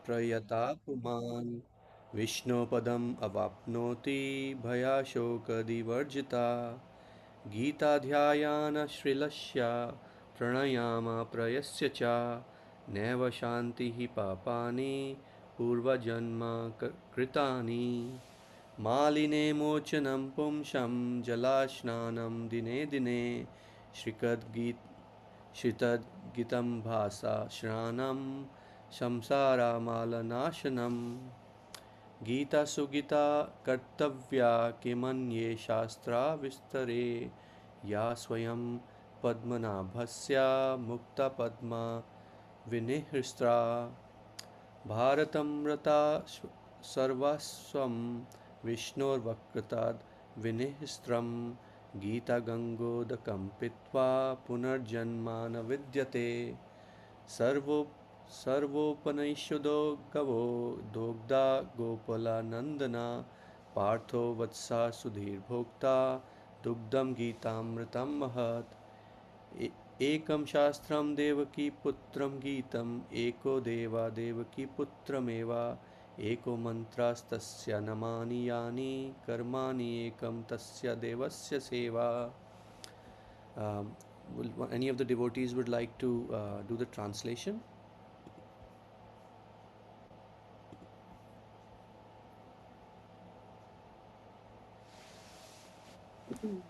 प्रयता पुमान् विष्णुपदम् अवाप्नोति भयाशोकदिवर्जिता गीताध्यायान् श्रीलस्य प्रणयामा प्रयस्य च नैव शान्तिः पापानि पूर्वजन्म कृतानि मालिने मोचनं पुंसं जलास्नानं दिने दिने श्रीकद्गीत श्रितद्गीतं भासा श्रानं संसारामालनाशनं गीता सुगीता कर्तव्या किमन्ये शास्त्राविस्तरे या स्वयं पद्मनाभस्य मुक्तपद्मा विनिहृस्ता भारतमृता सर्वस्वं विष्णोर्वक्रताद् विनिःस्त्रं गीतागङ्गोदकं पीत्वा पुनर्जन्मा न विद्यते सर्वो सर्वोपनिषदो गवो दोग्धा गोपालानन्दना पार्थो वत्सा सुधीर्भोक्ता दुग्धं गीतामृतं महत् एकं शास्त्रं देवकीपुत्रं गीतम् एको देवा देवकीपुत्रमेव एको मन्त्रास्तस्य नमानि यानि कर्माणि एकं तस्य देवस्य सेवा. Will any of the devotees would like to do the translation?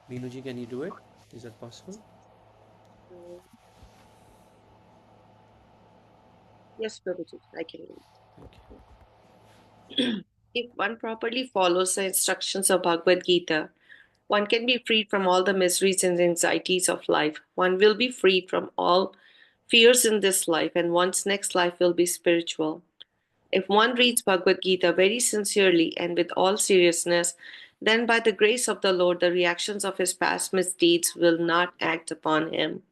Meenuji, can you do it? Is that possible? Yes, Prabhuji, I can read. Thank you. If one properly follows the instructions of Bhagavad Gita, one can be freed from all the miseries and anxieties of life. One will be freed from all fears in this life, and one's next life will be spiritual. If one reads Bhagavad Gita very sincerely and with all seriousness, then by the grace of the Lord, the reactions of his past misdeeds will not act upon him.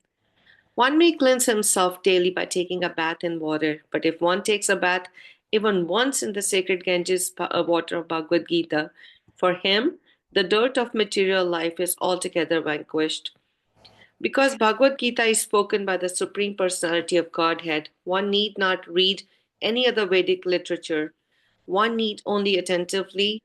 One may cleanse himself daily by taking a bath in water, but if one takes a bath even once in the sacred Ganges water of Bhagavad Gita, for him, the dirt of material life is altogether vanquished. Because Bhagavad Gita is spoken by the Supreme Personality of Godhead, one need not read any other Vedic literature. One need only attentively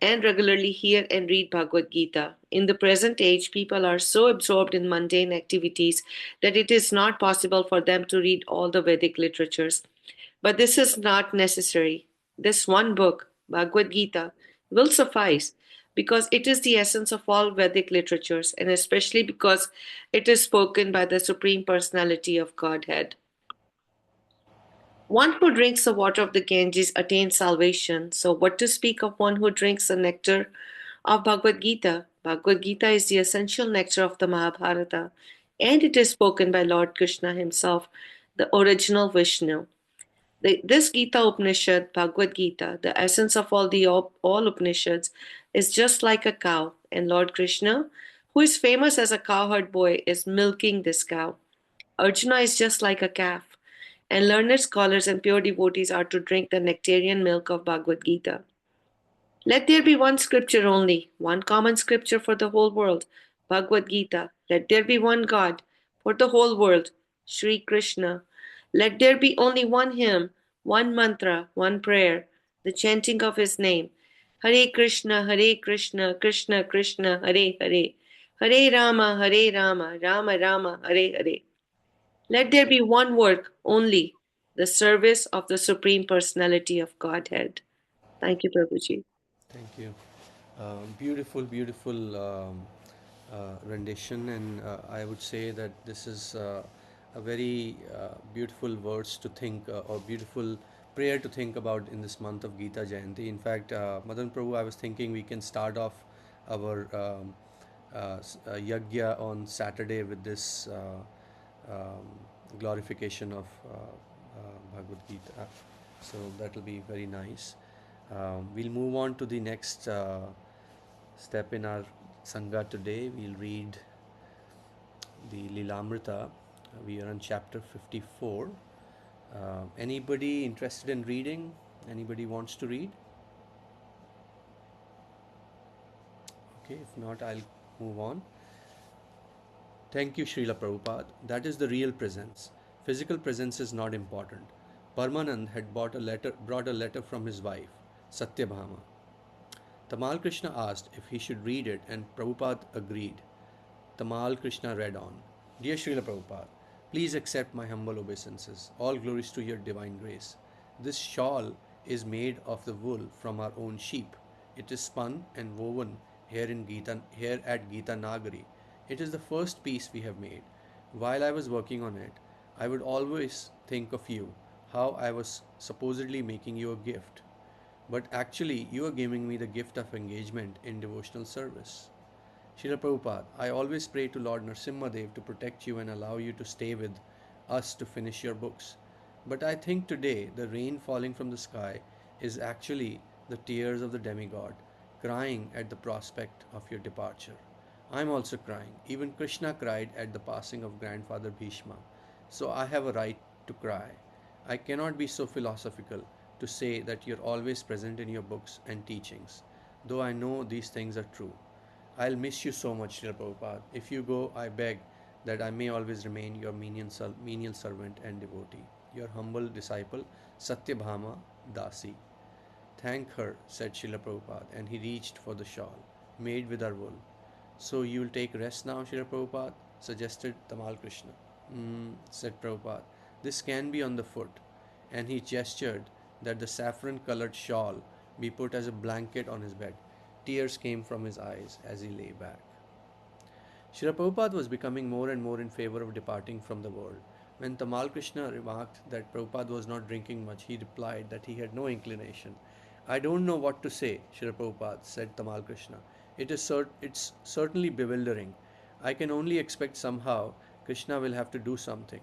and regularly hear and read Bhagavad Gita. In the present age, people are so absorbed in mundane activities that it is not possible for them to read all the Vedic literatures. But this is not necessary. This one book, Bhagavad Gita, will suffice because it is the essence of all Vedic literatures, and especially because it is spoken by the Supreme Personality of Godhead. One who drinks the water of the Ganges attains salvation. So, what to speak of one who drinks the nectar of Bhagavad Gita? Bhagavad Gita is the essential nectar of the Mahabharata, and it is spoken by Lord Krishna himself, the original Vishnu. This Gita Upanishad, Bhagavad Gita, the essence of all Upanishads, is just like a cow, and Lord Krishna, who is famous as a cowherd boy, is milking this cow. Arjuna is just like a calf, and learned scholars and pure devotees are to drink the nectarian milk of Bhagavad Gita. Let there be one scripture only, one common scripture for the whole world, Bhagavad Gita. Let there be one God for the whole world, Sri Krishna. Let there be only one hymn, one mantra, one prayer, the chanting of his name. Hare Krishna, Krishna Krishna, Hare Hare. Hare Rama, Rama Rama, Hare Hare. Let there be one work only, the service of the Supreme Personality of Godhead. Thank you, Prabhuji. Thank you. Beautiful, beautiful rendition, and I would say that this is a very beautiful words to think or beautiful prayer to think about in this month of Gita Jayanti. In fact, Madan Prabhu, I was thinking we can start off our yagya on Saturday with this glorification of Bhagavad Gita. So that will be very nice. We'll move on to the next step in our Sangha today. We'll read the Lilamrita. We are on chapter 54. Anybody interested in reading? Anybody wants to read? Okay, if not, I'll move on. Thank you, Srila Prabhupada. That is the real presence. Physical presence is not important. Parmanand had brought a letter from his wife, Satyabhama. Tamal Krishna asked if he should read it, and Prabhupada agreed. Tamal Krishna read on. Dear Srila Prabhupada, please accept my humble obeisances. All glories to your divine grace. This shawl is made of the wool from our own sheep. It is spun and woven here at Gita Nagari. It is the first piece we have made. While I was working on it, I would always think of you, how I was supposedly making you a gift. But actually, you are giving me the gift of engagement in devotional service. Srila Prabhupada, I always pray to Lord Nrsimhadev to protect you and allow you to stay with us to finish your books. But I think today the rain falling from the sky is actually the tears of the demigod, crying at the prospect of your departure. I am also crying. Even Krishna cried at the passing of grandfather Bhishma. So I have a right to cry. I cannot be so philosophical to say that you're always present in your books and teachings, though I know these things are true. I'll miss you so much, Srila Prabhupada. If you go, I beg that I may always remain your menial servant and devotee, your humble disciple, Satyabhama Dasi. Thank her, said Srila Prabhupada, and he reached for the shawl, made with our wool. So you'll take rest now, Srila Prabhupada? Suggested Tamal Krishna. Said Prabhupada. This can be on the foot. And he gestured that the saffron colored shawl be put as a blanket on his bed. Tears came from his eyes as he lay back. Srila Prabhupada was becoming more and more in favor of departing from the world. When Tamal Krishna remarked that Prabhupada was not drinking much, he replied that he had no inclination. I don't know what to say, Srila Prabhupada, said Tamal Krishna. It's certainly bewildering. I can only expect somehow Krishna will have to do something.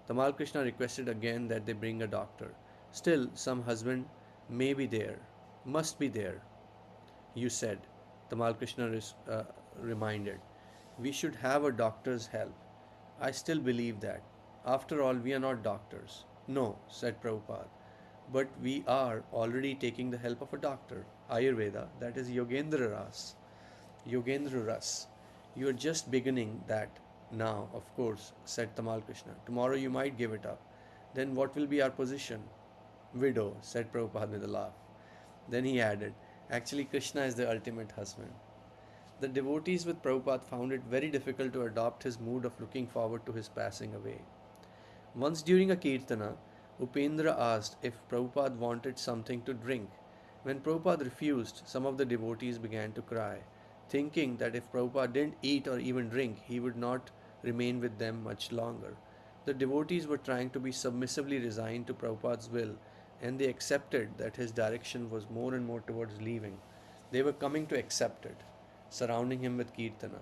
Tamal Krishna requested again that they bring a doctor. Still, some husband may be there, must be there, you said, Tamal Krishna reminded. We should have a doctor's help. I still believe that. After all, we are not doctors. No, said Prabhupada. But we are already taking the help of a doctor. Ayurveda, that is Yogendra Ras. Yogendra Ras. You are just beginning that now, of course, said Tamal Krishna. Tomorrow you might give it up. Then what will be our position? Widow, said Prabhupada with a laugh. Then he added, actually, Krishna is the ultimate husband. The devotees with Prabhupada found it very difficult to adopt his mood of looking forward to his passing away. Once during a kirtana, Upendra asked if Prabhupada wanted something to drink. When Prabhupada refused, some of the devotees began to cry, thinking that if Prabhupada didn't eat or even drink, he would not remain with them much longer. The devotees were trying to be submissively resigned to Prabhupada's will, and they accepted that his direction was more and more towards leaving. They were coming to accept it, surrounding him with kirtana,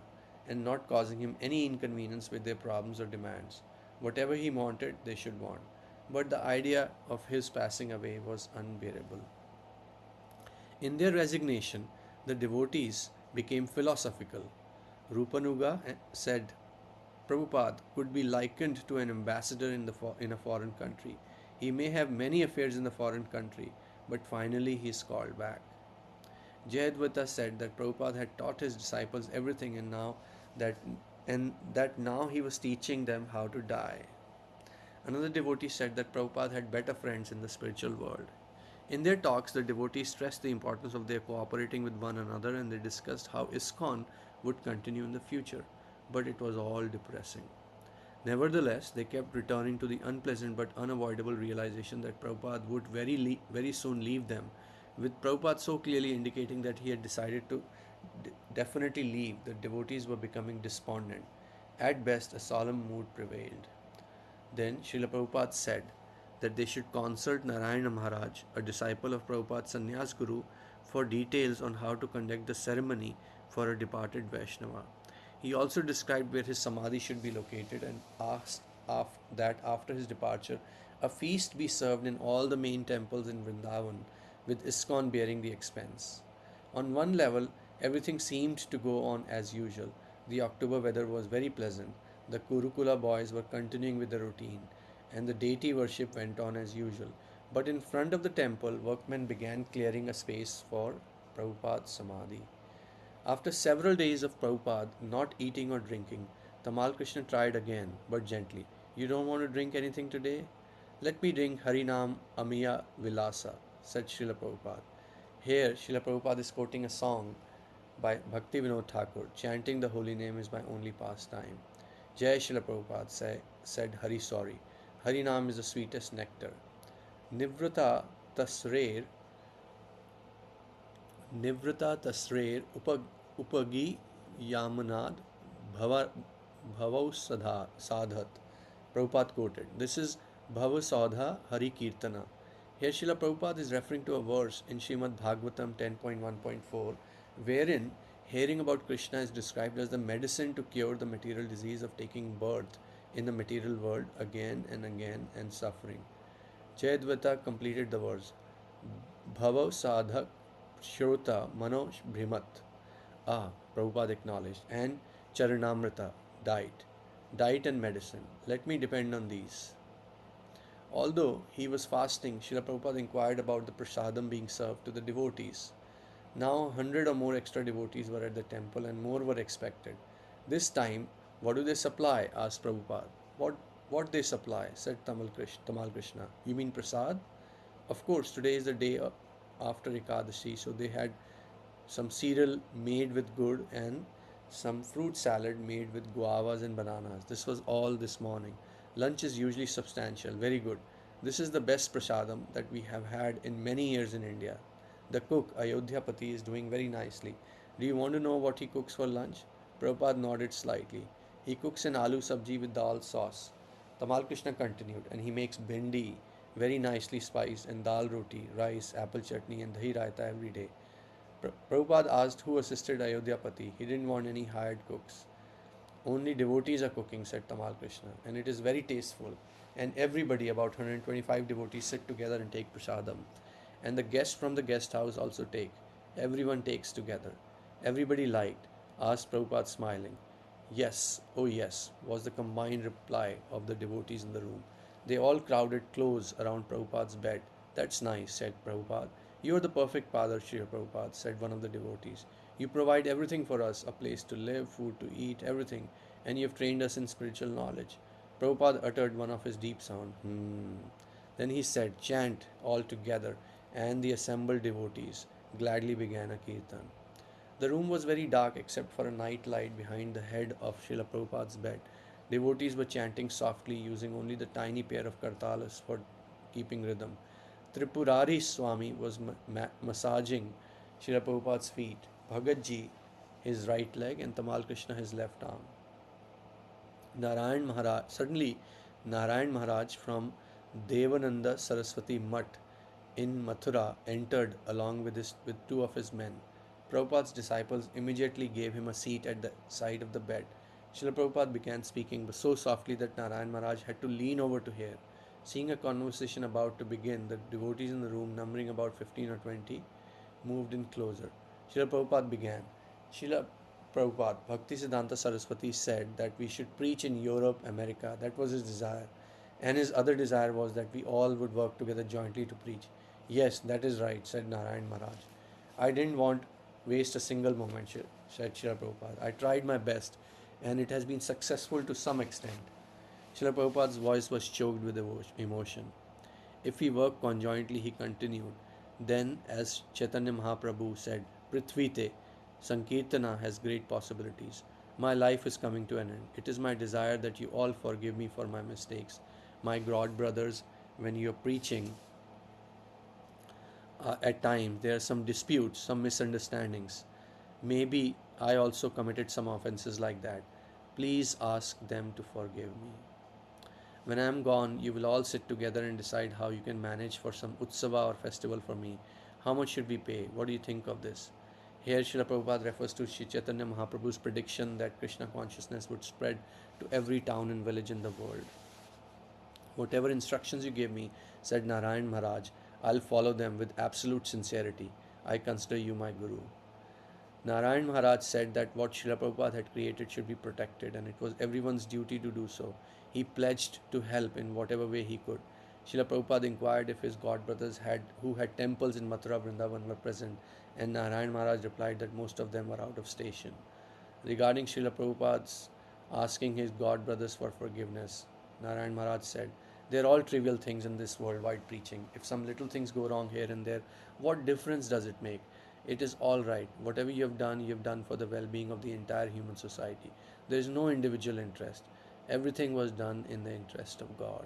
and not causing him any inconvenience with their problems or demands. Whatever he wanted, they should want. But the idea of his passing away was unbearable. In their resignation, the devotees became philosophical. Rupanuga said Prabhupada could be likened to an ambassador in a foreign country. He may have many affairs in the foreign country, but finally he is called back. Jayadvaita said that Prabhupada had taught his disciples everything that that now he was teaching them how to die. Another devotee said that Prabhupada had better friends in the spiritual world. In their talks, the devotees stressed the importance of their cooperating with one another, and they discussed how ISKCON would continue in the future. But it was all depressing. Nevertheless, they kept returning to the unpleasant but unavoidable realization that Prabhupada would very soon leave them, with Prabhupada so clearly indicating that he had decided to definitely leave. The devotees were becoming despondent. At best, a solemn mood prevailed. Then Srila Prabhupada said that they should consult Narayana Maharaj, a disciple of Prabhupada's Sannyas Guru, for details on how to conduct the ceremony for a departed Vaishnava. He also described where his samadhi should be located and asked that after his departure, a feast be served in all the main temples in Vrindavan, with ISKCON bearing the expense. On one level, everything seemed to go on as usual. The October weather was very pleasant. The Kurukula boys were continuing with the routine, and the deity worship went on as usual. But in front of the temple, workmen began clearing a space for Prabhupada's Samadhi. After several days of Prabhupada not eating or drinking, Tamal Krishna tried again, but gently. You don't want to drink anything today? Let me drink Harinam Amiya Vilasa, said Srila Prabhupada. Here, Srila Prabhupada is quoting a song by Bhakti Vinod Thakur. Chanting the holy name is my only pastime. Jai Srila Prabhupada said Hari sorry. Harinam is the sweetest nectar. Nivrata Tasrer Nivrata Tasrer Upagi Yamanad Bhava Sadhat. Prabhupada quoted. This is Bhavasadha Hari Kirtana. Here Srila Prabhupada is referring to a verse in Srimad Bhagavatam 10.1.4 wherein hearing about Krishna is described as the medicine to cure the material disease of taking birth in the material world again and again and suffering. Jayadvata completed the verse. Bhava Sadhak Shrota Mano Bhrimat. Ah, Prabhupada acknowledged. And Charanamrita, diet. Diet and medicine. Let me depend on these. Although he was fasting, Srila Prabhupada inquired about the prasadam being served to the devotees. Now 100 or more extra devotees were at the temple and more were expected. This time, what do they supply? Asked Prabhupada. What they supply? Said Tamal Krishna. You mean prasad? Of course, today is the day after Ekadashi, so they had some cereal made with good and some fruit salad made with guavas and bananas. This was all this morning. Lunch is usually substantial, very good. This is the best prasadam that we have had in many years in India. The cook, Ayodhyapati, is doing very nicely. Do you want to know what he cooks for lunch? Prabhupada nodded slightly. He cooks an aloo sabji with dal sauce. Tamal Krishna continued, and he makes bhindi, very nicely spiced, and dal roti, rice, apple chutney, and dahi raita every day. Prabhupada asked who assisted Ayodhyapati. He didn't want any hired cooks. Only devotees are cooking, said Tamal Krishna, and it is very tasteful. And everybody, about 125 devotees, sit together and take prasadam. And the guests from the guest house also take. Everyone takes together. Everybody liked, asked Prabhupada smiling. Yes, oh yes, was the combined reply of the devotees in the room. They all crowded close around Prabhupada's bed. That's nice, said Prabhupada. You are the perfect father, Srila Prabhupada, said one of the devotees. You provide everything for us, a place to live, food to eat, everything, and you have trained us in spiritual knowledge. Prabhupada uttered one of his deep sound. Then he said, chant all together, and the assembled devotees gladly began a kirtan. The room was very dark except for a night light behind the head of Srila Prabhupada's bed. Devotees were chanting softly, using only the tiny pair of kartalas for keeping rhythm. Tripurari Swami was massaging Srila Prabhupada's feet, Bhagatji his right leg, and Tamal Krishna his left arm. Suddenly, Narayan Maharaj from Devananda Saraswati Mutt in Mathura entered along with two of his men. Prabhupada's disciples immediately gave him a seat at the side of the bed. Srila Prabhupada began speaking but so softly that Narayan Maharaj had to lean over to hear. Seeing a conversation about to begin, the devotees in the room, numbering about 15 or 20, moved in closer. Srila Prabhupada began. Srila Prabhupada, Bhaktisiddhanta Saraswati said that we should preach in Europe, America. That was his desire. And his other desire was that we all would work together jointly to preach. Yes, that is right, said Narayan Maharaj. I didn't want waste a single moment, said Srila Prabhupada. I tried my best, and it has been successful to some extent. Srila Prabhupada's voice was choked with emotion. If we work conjointly, he continued, then, as Chaitanya Mahaprabhu said, Prithvite, Sankirtana has great possibilities. My life is coming to an end. It is my desire that you all forgive me for my mistakes. My God brothers, when you are preaching, at times there are some disputes, some misunderstandings. Maybe I also committed some offenses like that. Please ask them to forgive me. When I am gone, you will all sit together and decide how you can manage for some utsava or festival for me. How much should we pay? What do you think of this? Here, Srila Prabhupada refers to Sri Chaitanya Mahaprabhu's prediction that Krishna consciousness would spread to every town and village in the world. Whatever instructions you give me, said Narayan Maharaj, I'll follow them with absolute sincerity. I consider you my Guru. Narayan Maharaj said that what Srila Prabhupada had created should be protected and it was everyone's duty to do so. He pledged to help in whatever way he could. Srila Prabhupada inquired if his god brothers who had temples in Mathura Vrindavan were present, and Narayan Maharaj replied that most of them were out of station. Regarding Srila Prabhupada's asking his god brothers for forgiveness, Narayan Maharaj said, They're all trivial things in this worldwide preaching. If some little things go wrong here and there, what difference does it make? It is all right. Whatever you have done for the well being of the entire human society. There is no individual interest. Everything was done in the interest of God.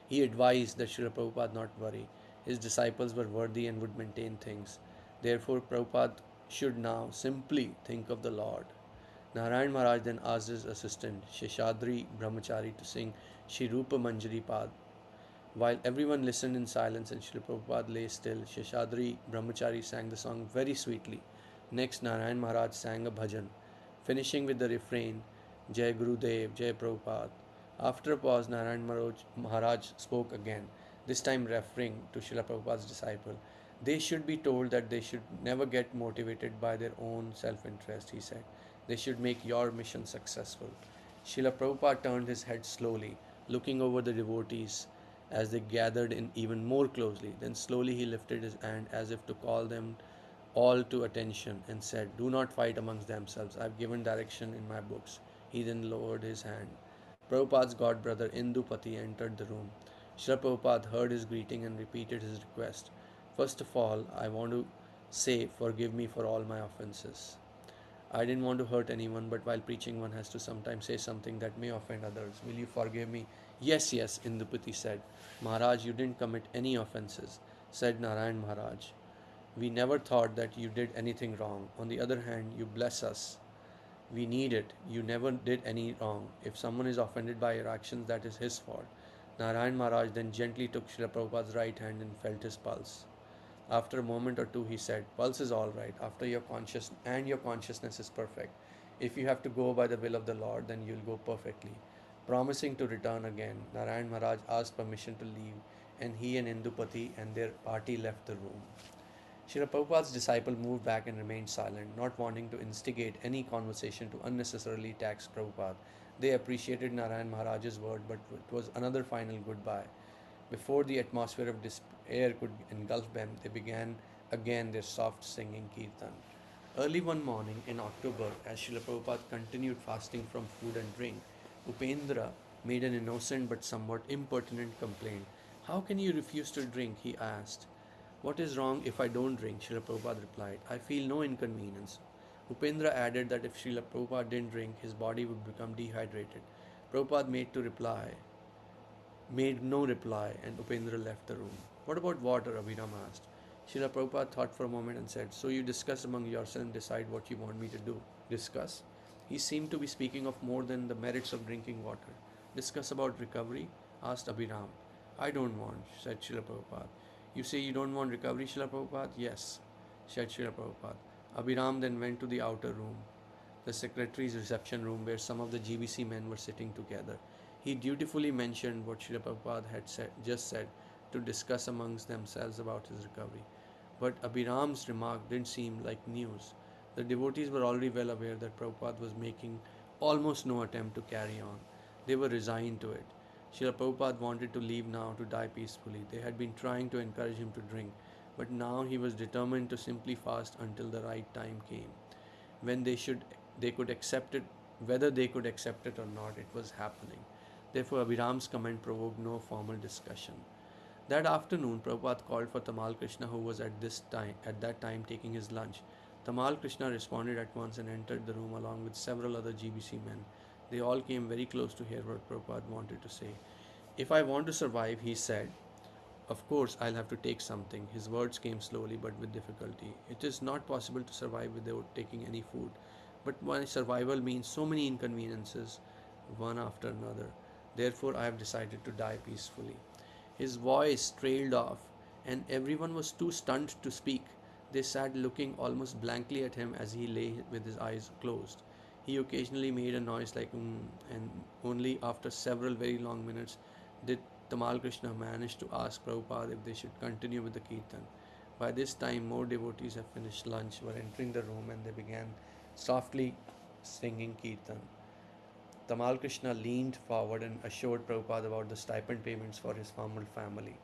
He advised that Srila Prabhupada not worry. His disciples were worthy and would maintain things. Therefore, Prabhupada should now simply think of the Lord. Narayan Maharaj then asked his assistant, Sheshadri Brahmachari, to sing Shri Rupa Manjari Pad. While everyone listened in silence and Srila Prabhupada lay still, Sheshadri Brahmachari sang the song very sweetly. Next, Narayan Maharaj sang a bhajan, finishing with the refrain, Jai Gurudev, Jai Prabhupada. After a pause, Maharaj spoke again, this time referring to Srila Prabhupada's disciple. They should be told that they should never get motivated by their own self interest, he said. They should make your mission successful. Srila Prabhupada turned his head slowly, looking over the devotees as they gathered in even more closely. Then slowly he lifted his hand as if to call them all to attention and said, Do not fight amongst themselves. I have given direction in my books. He then lowered his hand. Prabhupada's god brother Indupati entered the room. Srila Prabhupada heard his greeting and repeated his request. First of all, I want to say, forgive me for all my offenses. I didn't want to hurt anyone, but while preaching, one has to sometimes say something that may offend others. Will you forgive me? Yes, yes, Indupati said. Maharaj, you didn't commit any offenses, said Narayan Maharaj. We never thought that you did anything wrong. On the other hand, you bless us. We need it. You never did any wrong. If someone is offended by your actions, that is his fault. Narayan Maharaj then gently took Srila Prabhupada's right hand and felt his pulse. After a moment or two, he said, Pulse is all right. After your consciousness is perfect. If you have to go by the will of the Lord, then you'll go perfectly. Promising to return again, Narayan Maharaj asked permission to leave, and he and Indupati and their party left the room. Srila Prabhupada's disciple moved back and remained silent, not wanting to instigate any conversation to unnecessarily tax Prabhupada. They appreciated Narayan Maharaj's word, but it was another final goodbye. Before the atmosphere of despair could engulf them, they began again their soft singing kirtan. Early one morning in October, as Srila Prabhupada continued fasting from food and drink, Upendra made an innocent but somewhat impertinent complaint. How can you refuse to drink? He asked. What is wrong if I don't drink? Srila Prabhupada replied. I feel no inconvenience. Upendra added that if Srila Prabhupada didn't drink, his body would become dehydrated. Prabhupada made no reply, and Upendra left the room. What about water? Abhiram asked. Srila Prabhupada thought for a moment and said, So you discuss among yourselves and decide what you want me to do. Discuss? He seemed to be speaking of more than the merits of drinking water. Discuss about recovery? Asked Abhiram. I don't want, said Srila Prabhupada. You say you don't want recovery, Srila Prabhupada? Yes, said Srila Prabhupada. Abhiram then went to the outer room, the secretary's reception room, where some of the GBC men were sitting together. He dutifully mentioned what Srila Prabhupada had just said to discuss amongst themselves about his recovery. But Abhiram's remark didn't seem like news. The devotees were already well aware that Prabhupada was making almost no attempt to carry on. They were resigned to it. Srila Prabhupada wanted to leave now to die peacefully. They had been trying to encourage him to drink, but now he was determined to simply fast until the right time came. When they could accept it, whether they could accept it or not, it was happening. Therefore, Abhiram's comment provoked no formal discussion. That afternoon, Prabhupada called for Tamal Krishna, who was at that time taking his lunch. Tamal Krishna responded at once and entered the room along with several other GBC men. They all came very close to hear what Prabhupada wanted to say. If I want to survive, he said, of course I'll have to take something. His words came slowly but with difficulty. It is not possible to survive without taking any food. But my survival means so many inconveniences, one after another. Therefore, I have decided to die peacefully. His voice trailed off, and everyone was too stunned to speak. They sat looking almost blankly at him as he lay with his eyes closed. He occasionally made a noise like and only after several very long minutes did Tamal Krishna manage to ask Prabhupada if they should continue with the kirtan. By this time, more devotees have finished lunch, were entering the room, and they began softly singing kirtan. Tamal Krishna leaned forward and assured Prabhupada about the stipend payments for his former family.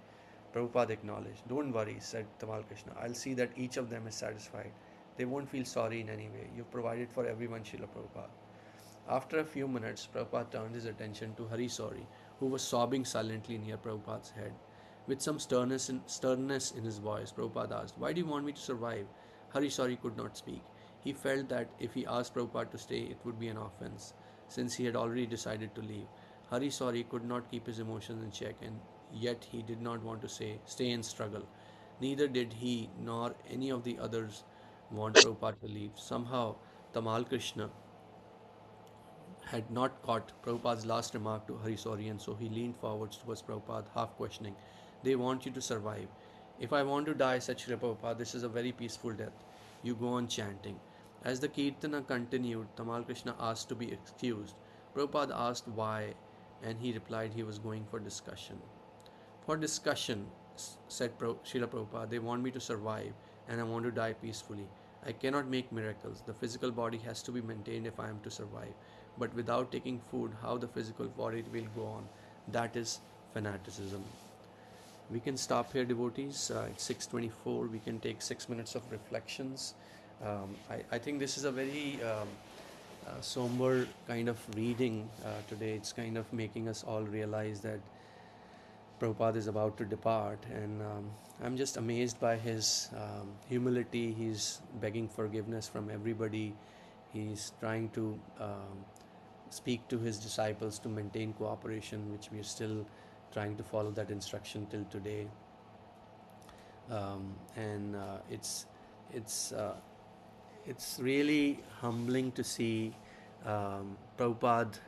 Prabhupada acknowledged. Don't worry, said Tamal Krishna. I'll see that each of them is satisfied. They won't feel sorry in any way. You've provided for everyone, Srila Prabhupada. After a few minutes, Prabhupada turned his attention to Hari Sori, who was sobbing silently near Prabhupada's head. With some sternness in his voice, Prabhupada asked, "Why do you want me to survive?" Hari Sari could not speak. He felt that if he asked Prabhupada to stay, it would be an offense, since he had already decided to leave. Hari Sari could not keep his emotions in check, and yet he did not want to say, stay and struggle. Neither did he nor any of the others want Prabhupada to leave. Somehow, Tamal Krishna had not caught Prabhupada's last remark to Harisori, and so he leaned forwards towards Prabhupada, half questioning. They want you to survive. If I want to die, said Srila Prabhupada, this is a very peaceful death. You go on chanting. As the Kirtana continued, Tamal Krishna asked to be excused. Prabhupada asked why, and he replied he was going for discussion. For discussion, said Srila Prabhupada, they want me to survive and I want to die peacefully. I cannot make miracles. The physical body has to be maintained if I am to survive. But without taking food, how the physical body will go on? That is fanaticism. We can stop here, devotees. It's 6:24. We can take 6 minutes of reflections. I think this is a very somber kind of reading today. It's kind of making us all realize that Prabhupada is about to depart, and I'm just amazed by his humility. He's begging forgiveness from everybody. He's trying to speak to his disciples to maintain cooperation, which we are still trying to follow that instruction till today. And it's uh, it's really humbling to see Prabhupada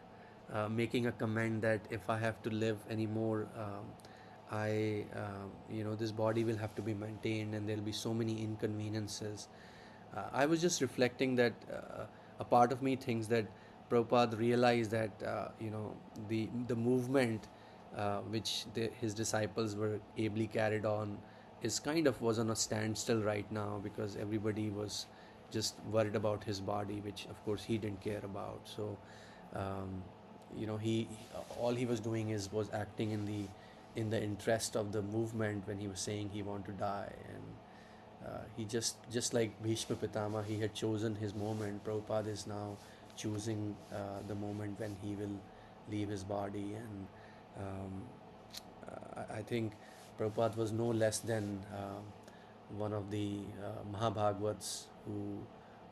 making a comment that if I have to live anymore, this body will have to be maintained and there'll be so many inconveniences. I was just reflecting that a part of me thinks that Prabhupada realized that the movement which his disciples were ably carried on is kind of was on a standstill right now because everybody was just worried about his body, which of course he didn't care about. So, um, he all he was doing was acting in the interest of the movement when he was saying he wanted to die, and he just like Bhishma Pitama, he had chosen his moment. Prabhupada is now choosing the moment when he will leave his body, and I think Prabhupada was no less than one of the Mahabhagavats who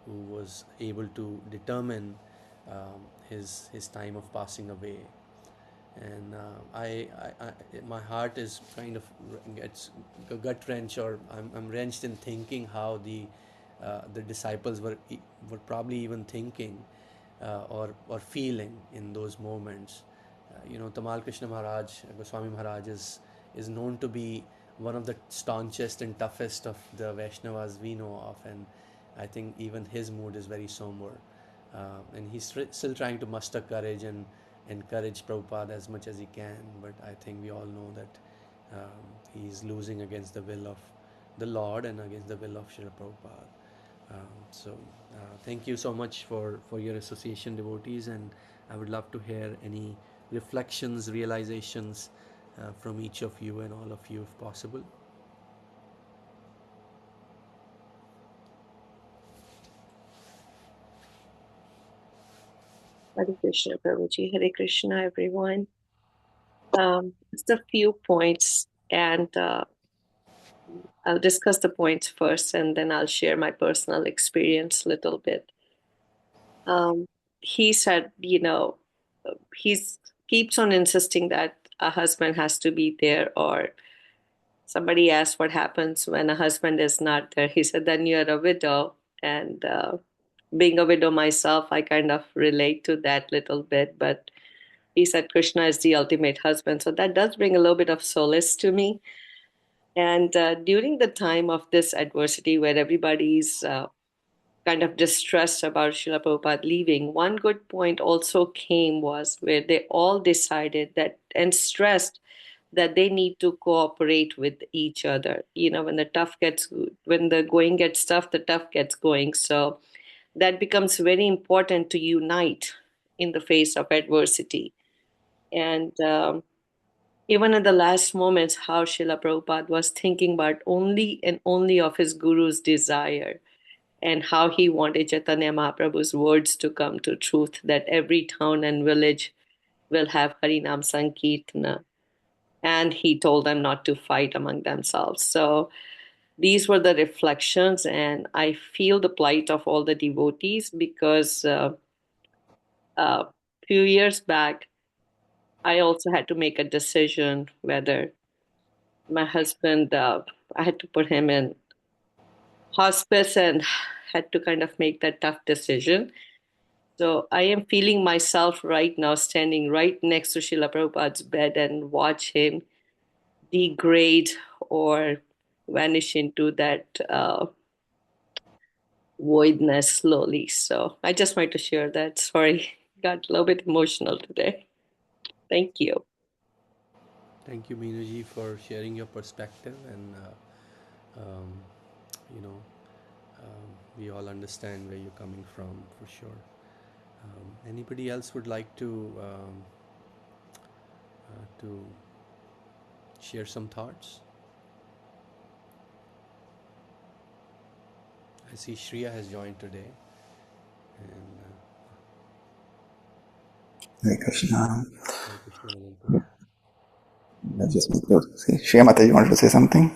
was able to determine his time of passing away. And my heart is kind of gets a gut wrench, or I'm wrenched in thinking how the disciples were probably even thinking or feeling in those moments. Tamal Krishna Maharaj, Goswami Maharaj is known to be one of the staunchest and toughest of the Vaishnavas we know of, and I think even his mood is very somber, and he's still trying to muster courage and encourage Prabhupada as much as he can. But I think we all know that he's losing against the will of the Lord and against the will of Srila Prabhupada. Thank you so much for your association, devotees, and I would love to hear any reflections, realizations from each of you and all of you if possible. Hare Krishna, Prabhuji. Hare Krishna, everyone. Just a few points, and I'll discuss the points first, and then I'll share my personal experience a little bit. He said, he's keeps on insisting that a husband has to be there, or somebody asked what happens when a husband is not there. He said, then you're a widow, and being a widow myself, I kind of relate to that little bit, but he said Krishna is the ultimate husband. So that does bring a little bit of solace to me. And during the time of this adversity where everybody's kind of distressed about Srila Prabhupada leaving, one good point also came was where they all decided that and stressed that they need to cooperate with each other. When the going gets tough, the tough gets going. So that becomes very important to unite in the face of adversity. And even at the last moments, how Srila Prabhupada was thinking about only and only of his guru's desire, and how he wanted Chaitanya Mahaprabhu's words to come to truth, that every town and village will have Harinam Sankirtana. And he told them not to fight among themselves. So these were the reflections, and I feel the plight of all the devotees because a few years back, I also had to make a decision whether my husband, I had to put him in hospice and had to kind of make that tough decision. So I am feeling myself right now standing right next to Srila Prabhupada's bed and watch him degrade or vanish into that voidness slowly. So I just wanted to share that. Sorry, got a little bit emotional today. Thank you. Thank you, Meenuji, for sharing your perspective, and um, you know, we all understand where you're coming from for sure. Anybody else would like to share some thoughts? I see Shreya has joined today, and Hare Krishna. Hare Krishna, Madan Prabhu. Let's just see. Shreya Mata, you wanted to say something?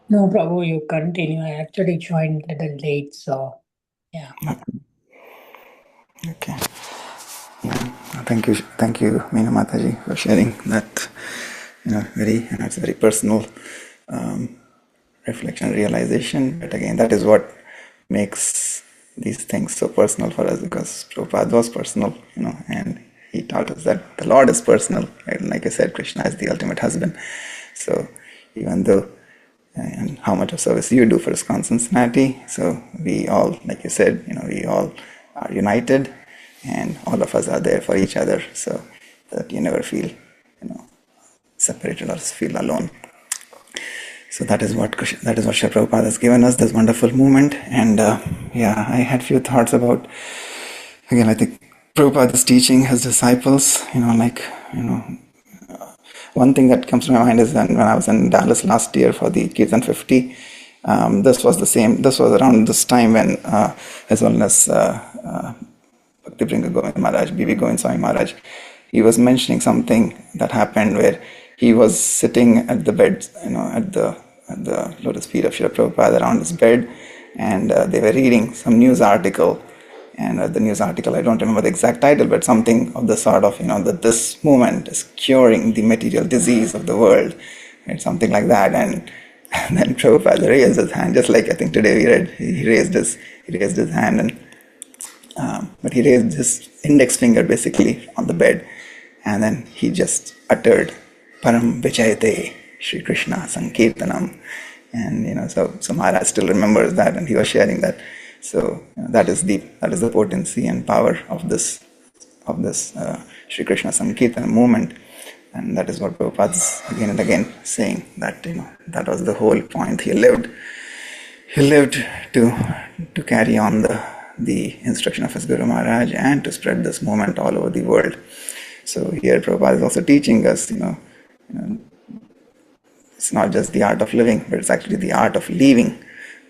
No, Prabhu, you continue. I actually joined a little late, so yeah. Okay. Thank you, Meena Mataji, for sharing that. It's a very personal um, reflection, realization. But again, that is what makes these things so personal for us, because Prabhupada was personal, and he taught us that the Lord is personal, right? And like I said, Krishna is the ultimate husband. So even though, and how much of service you do for ISKCON Cincinnati, so we all, like you said, we all are united, and all of us are there for each other, so that you never feel, separated or feel alone. So that is what Srila Prabhupada has given us, this wonderful movement. And I had few thoughts about, again, I think Prabhupada is teaching his disciples, one thing that comes to my mind is when I was in Dallas last year for the Kirtan 50, this was around this time when as well as Bhakti Bringa Govind Maharaj, B.B. Govind Swami Maharaj, he was mentioning something that happened where he was sitting at the bed, at the lotus feet of Srila Prabhupada around his bed, and they were reading some news article. And the news article, I don't remember the exact title, but something of the sort of, that this movement is curing the material disease of the world, right? Something like that. And then Prabhupada raised his hand, just like I think today we read, he raised his hand, and but he raised his index finger basically on the bed, and then he just uttered Param Vichayate Shri Krishna Sankirtanam. And so Maharaj still remembers that, and he was sharing that. So that is the potency and power of this Shri Krishna Sankirtan movement. And that is what Prabhupada's again and again saying, that that was the whole point. He lived to carry on the instruction of his Guru Maharaj and to spread this movement all over the world. So here Prabhupada is also teaching us, it's not just the art of living, but it's actually the art of leaving,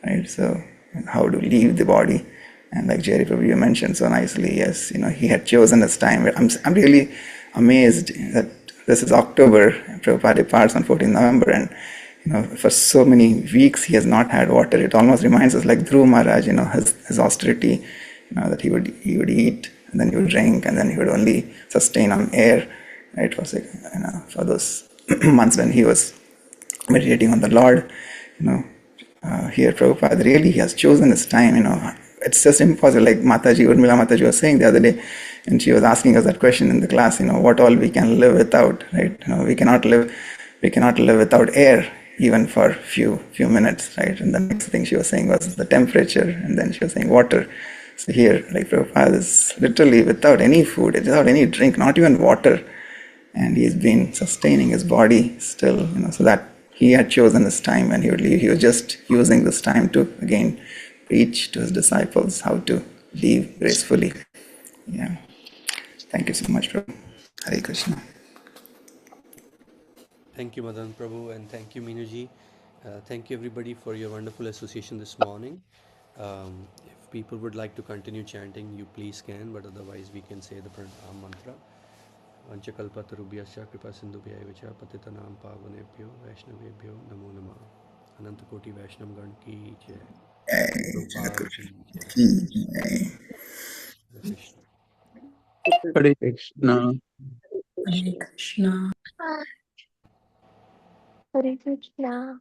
right? So how to leave the body. And like Jerry Prabhu you mentioned so nicely, yes, he had chosen his time. I'm really amazed that this is October, Prabhupada departs on 14th November, and for so many weeks he has not had water. It almost reminds us like Dhruv Maharaj, his austerity, that he would eat, and then he would drink, and then he would only sustain on air, right? For those months when he was meditating on the Lord, here Prabhupada really he has chosen his time, it's just impossible. Like Urmila Mataji was saying the other day, and she was asking us that question in the class, what all we can live without, right? We cannot live without air, even for few minutes, right? And the next thing she was saying was the temperature, and then she was saying water. So here, like Prabhupada is literally without any food, without any drink, not even water, and he's been sustaining his body still, so that he had chosen this time and he would leave. He was just using this time to again preach to his disciples how to live gracefully. Yeah. Thank you so much, Prabhu. Hare Krishna. Thank you, Madan Prabhu, and thank you, Meenuji. Thank you, everybody, for your wonderful association this morning. If people would like to continue chanting, you please can, but otherwise we can say the pranam mantra. Vanchakalpatarubhyascha kripa sindhubhyaiva cha patitanam pavanebhyo vaishnavebhyo namo namah. अनंत कोटि वैष्णव गण की जय। गोपाल की जय। हरे Krishna. Hare Krishna. Hare Krishna. Hare Krishna.